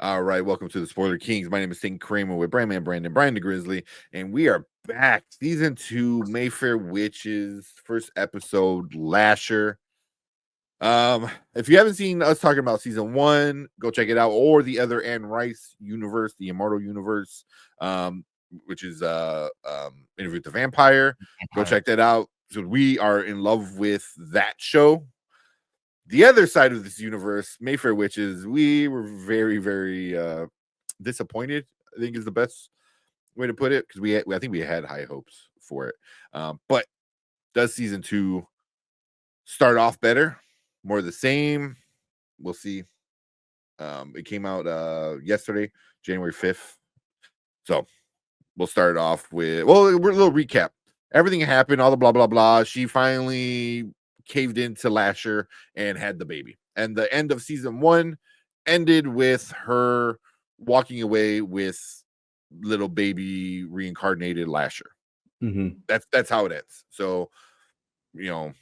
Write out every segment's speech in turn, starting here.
All right, welcome to the Spoiler Kings. My name is Sting Kramer with Brandman Brandon the Grizzly, and we are back. Season 2, Mayfair Witches, first episode, Lasher. If you haven't seen us talking about season 1, go check it out, or the other Anne Rice universe, the Immortal Universe, which is Interview with the Vampire. Go check that out. So we are in love with that show. The other side of this universe, Mayfair Witches, we were very, very disappointed, I think is the best way to put it, because I think we had high hopes for it. But does season 2 start off better? More of the same? We'll see. It came out yesterday, January 5th. So we'll start off with, we're a little recap. Everything happened, all the blah, blah, blah. She finally caved into Lasher and had the baby. And the end of season 1 ended with her walking away with little baby reincarnated Lasher. Mm-hmm. That's how it ends. So, we'll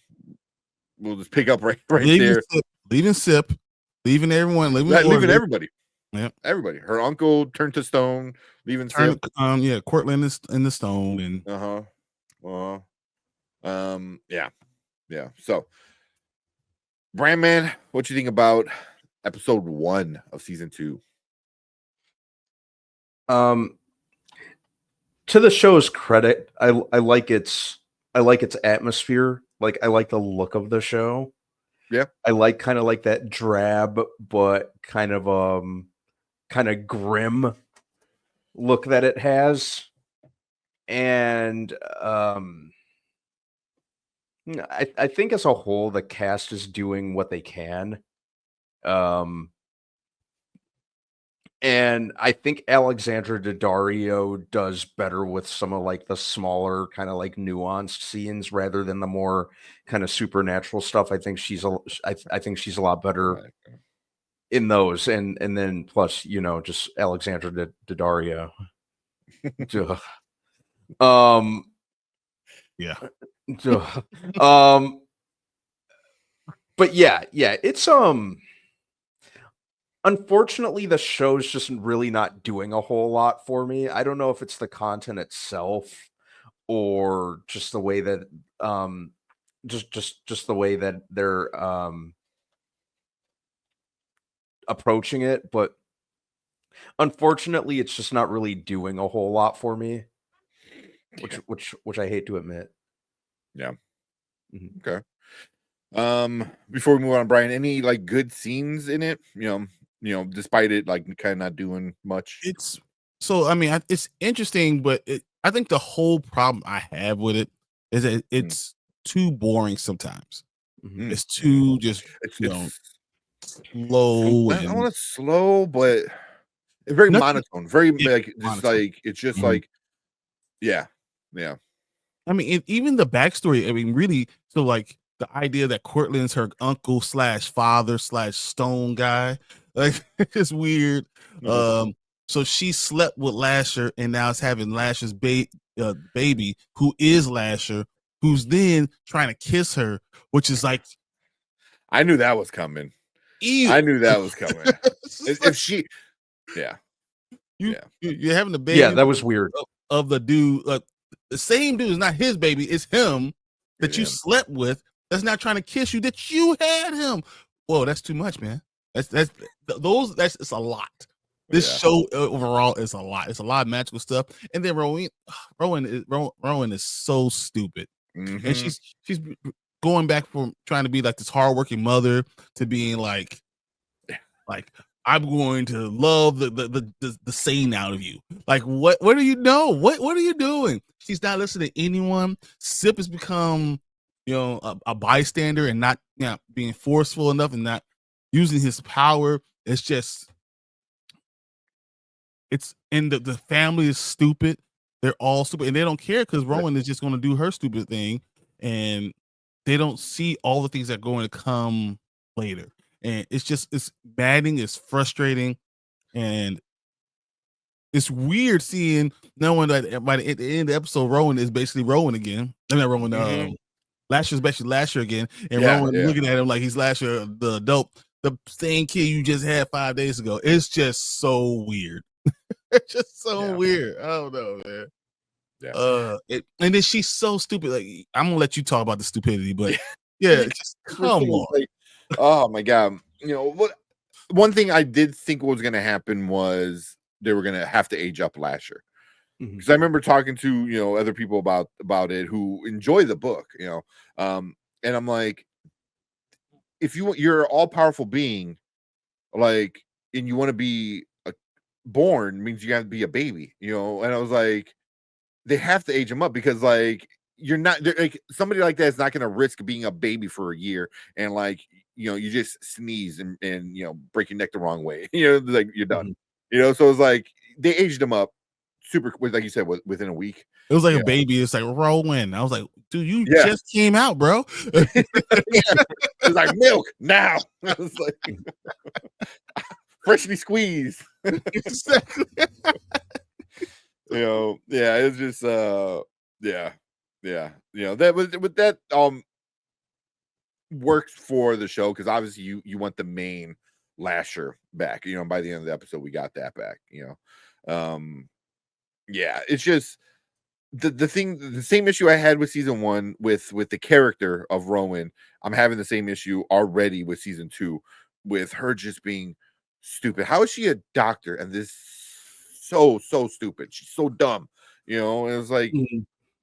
just pick up right leaving there. Leaving everyone, leaving everybody. Yeah, everybody. Her uncle turned to stone, leaving Sip. Cortland is in the stone, and yeah. So, Brandman, what you think about episode 1 of season 2? To the show's credit, I like its atmosphere. Like, I like the look of the show. Yeah, I like kind of like that drab but kind of grim look that it has, and I think as a whole the cast is doing what they can, and I think Alexandra Daddario does better with some of like the smaller kind of like nuanced scenes rather than the more kind of supernatural stuff. I think she's a lot better in those, and then plus just Alexandra Daddario. Yeah. But yeah, it's unfortunately the show's just really not doing a whole lot for me. I don't know if it's the content itself or just the way that just the way that they're approaching it, but unfortunately it's just not really doing a whole lot for me, which I hate to admit. Yeah. Okay. Before we move on, Brian, any like good scenes in it? Despite it like kind of not doing much. It's interesting, but I think the whole problem I have with it is that it's too boring sometimes. It's too just slow. I don't want to slow, but it's very monotone. Very yeah. I mean, even the backstory. I mean, really. So, like the idea that Cortland's her uncle / father / stone guy, like it's weird. So she slept with Lasher and now is having Lasher's baby, who is Lasher, who's then trying to kiss her, which is like, I knew that was coming. Ew. I knew that was coming. If she, you're having the baby. Yeah, that was weird. Of the dude, the same dude is not his baby. It's him that you slept with. That's not trying to kiss you. That you had him. Whoa, that's too much, man. It's a lot. This show overall is a lot. It's a lot of magical stuff. And then Rowan is so stupid, and she's going back from trying to be like this hardworking mother to being like I'm going to love the sane out of you. Like what do you know? What are you doing? She's not listening to anyone. Sip has become a bystander and not being forceful enough and not using his power. It's just the family is stupid. They're all stupid and they don't care because Rowan is just going to do her stupid thing, and they don't see all the things that are going to come later. And it's maddening, it's frustrating, and it's weird knowing that by the end of the episode, Rowan is basically Rowan again. I mean, Rowan, Lasher's basically Lasher again, and Rowan looking at him like he's Lasher, the adult, the same kid you just had 5 days ago. It's just so weird. It's just so weird. I don't know, man. Yeah. And then she's so stupid. Like, I'm gonna let you talk about the stupidity, but yeah, just come on. Like, oh my god. You know what? One thing I did think was going to happen was they were going to have to age up Lasher, because I remember talking to other people about it who enjoy the book, and I'm like, if you're an all powerful being, like, and you want to be born, means you have to be a baby, and I was like, they have to age him up, because like you're not like somebody like that is not going to risk being a baby for a year and like you just sneeze and break your neck the wrong way, like you're done, so it's like they aged him up super quick, like you said, within a week. It was like a baby. It's like Rowan. I was like, dude, you Yeah. just came out, bro. It's like milk now. I was like, freshly squeezed. Exactly. Yeah, it's just yeah. That was with that works for the show, because obviously you want the main Lasher back. By the end of the episode we got that back. Yeah, it's just the same issue I had with season 1 with the character of Rowan. I'm having the same issue already with season 2 with her just being stupid. How is she a doctor and this so stupid? She's so dumb. It was like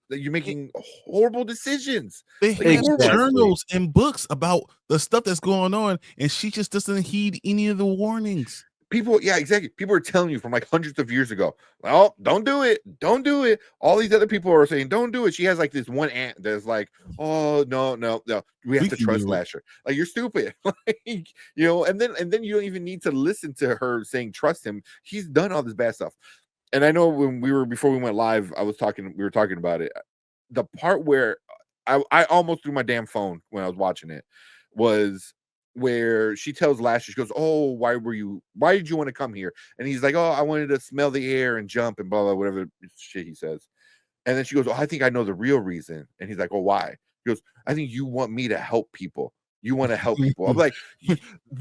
that you're making horrible decisions. They Like, have journals and books about the stuff that's going on, and she just doesn't heed any of the warnings. People, yeah, exactly. People are telling you from like hundreds of years ago, well, don't do it. Don't do it. All these other people are saying, don't do it. She has like this one aunt that's like, oh, no. We have to trust Lasher. Like, you're stupid. Like, and then you don't even need to listen to her saying, trust him. He's done all this bad stuff. And I know before we went live, we were talking about it. The part where I almost threw my damn phone when I was watching it was where she tells Lasher, she goes, oh, why did you want to come here? And he's like, oh, I wanted to smell the air and jump and blah, blah, whatever shit he says. And then she goes, oh, I think I know the real reason. And he's like, oh, why? He goes, I think you want me to help people. You want to help people. I'm like,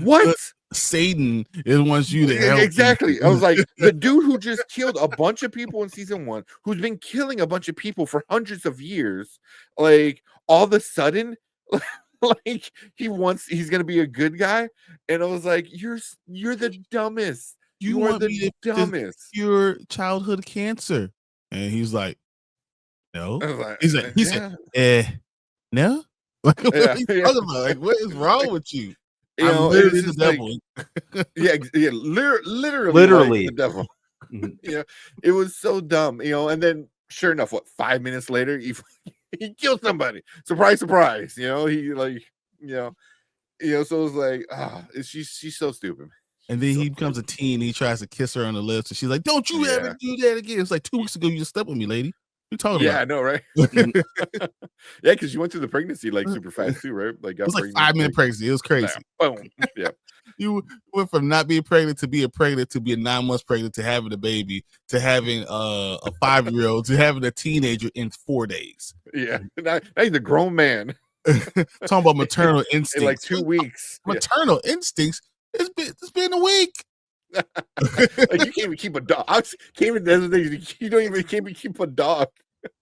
what? Satan wants you to help. Exactly. People. I was like, the dude who just killed a bunch of people in season 1, who's been killing a bunch of people for hundreds of years, like all of a sudden, like he's gonna be a good guy. And I was like, you're the dumbest. You are the dumbest. Your childhood cancer. And he's like, no. Like, He said, no. Like, what are you talking about? Like, what is wrong with you? I'm literally the devil. Like, literally the devil. It was so dumb. And then sure enough, 5 minutes later, he killed somebody. Surprise, surprise. He like, so it was like, she's so stupid. And then he becomes a teen. He tries to kiss her on the lips, and she's like, "Don't you ever do that again." It's like 2 weeks ago you just slept with me, lady. What you talking about? Yeah, I know, right? Yeah, because you went through the pregnancy like super fast too, right? Like, it was like 5-minute pregnancy. It was crazy. Boom. Yeah. You went from not being pregnant to being pregnant to being 9 months pregnant to having a baby to having a 5-year-old to having a teenager in 4 days. Yeah, now he's a grown man. Talking about maternal instincts in like 2 weeks. Maternal instincts. It's been a week. Like, you can't even keep a dog. You don't even can't even keep a dog.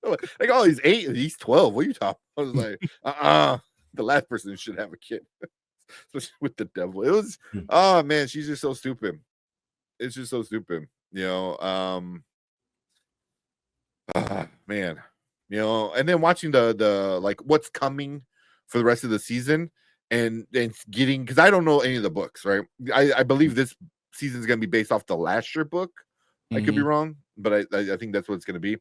Like, oh, he's 8 and he's 12. What are you talking? I was like, the last person should have a kid, especially with the devil. It was, oh man, she's just so stupid. It's just so stupid, man. And then watching the like what's coming for the rest of the season and getting, because I don't know any of the books, right? I believe this season is going to be based off the Lasher book. I could be wrong, but I think that's what it's going to be.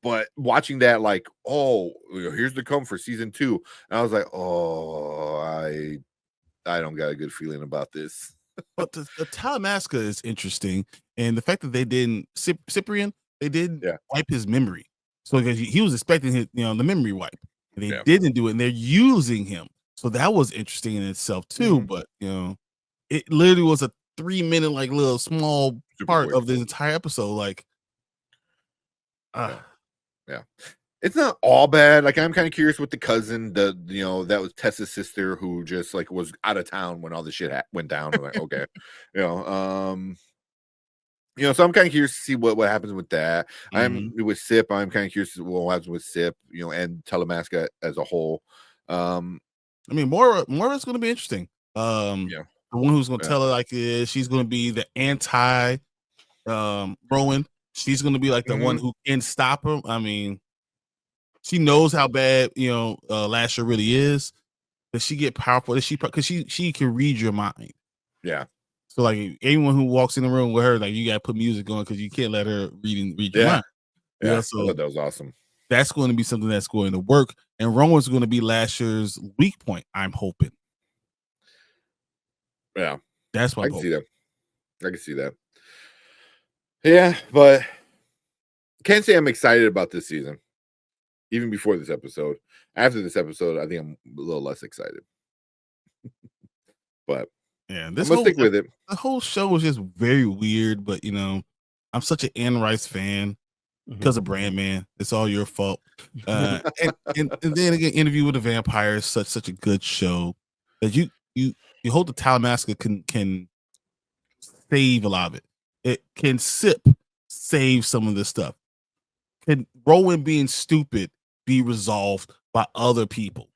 But watching that, like, oh, here's the come for season 2, and I was like, oh, I don't got a good feeling about this. But the Talamasca is interesting, and the fact that they didn't Cyprian, they didn't wipe his memory, so because he was expecting his, the memory wipe, and they didn't do it, and they're using him, so that was interesting in itself too. But it literally was a 3-minute like little small part of the entire episode, like. Yeah. It's not all bad. Like, I'm kind of curious with the cousin, that was Tessa's sister who just like was out of town when all this shit went down. I'm like, okay, you know, um, so I'm kind of curious to see what happens with that. I'm with Sip. I'm kind of curious to what happens with Sip, and Telemasca as a whole. I mean, Moira's going to be interesting. Yeah. The one who's going to tell her like this, she's going to be the anti Rowan. She's going to be like the one who can stop him. I mean, she knows how bad Lasher really is. Does she get powerful? Because she can read your mind. Yeah. So like anyone who walks in the room with her, like you got to put music on because you can't let her read your mind. Yeah. So I thought that was awesome. That's going to be something that's going to work, and Rowan's going to be Lasher's weak point. I'm hoping. Yeah, that's what I can see that. I can see that. Yeah, but can't say I'm excited about this season. Even before this episode, after this episode, I think I'm a little less excited. But yeah, I'm gonna stick with it. The whole show was just very weird, but I'm such an Anne Rice fan because of Brand Man. It's all your fault. And then again, Interview with the Vampire is such a good show that you hope the Talamasca can save a lot of it. It can save some of this stuff. Can Rowan being stupid be resolved by other people?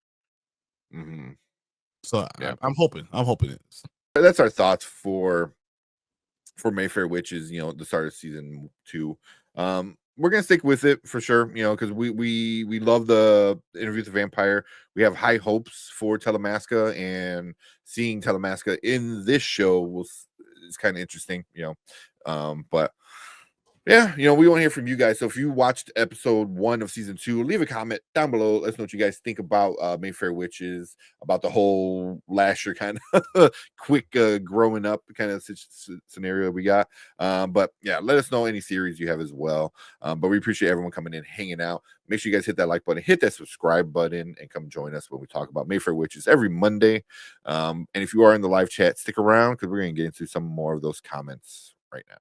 So yeah. I'm hoping it is. That's our thoughts for Mayfair Witches, the start of season 2. We're gonna stick with it for sure, because we love the Interview with the Vampire. We have high hopes for Telemasca, and seeing Telemasca in this show is kind of interesting, but yeah, we want to hear from you guys. So if you watched episode 1 of season 2, leave a comment down below. Let us know what you guys think about Mayfair Witches, about the whole Lasher kind of quick growing up kind of scenario we got. But yeah, let us know any theories you have as well. But we appreciate everyone coming in, hanging out. Make sure you guys hit that like button, hit that subscribe button, and come join us when we talk about Mayfair Witches every Monday. And if you are in the live chat, stick around because we're going to get into some more of those comments right now.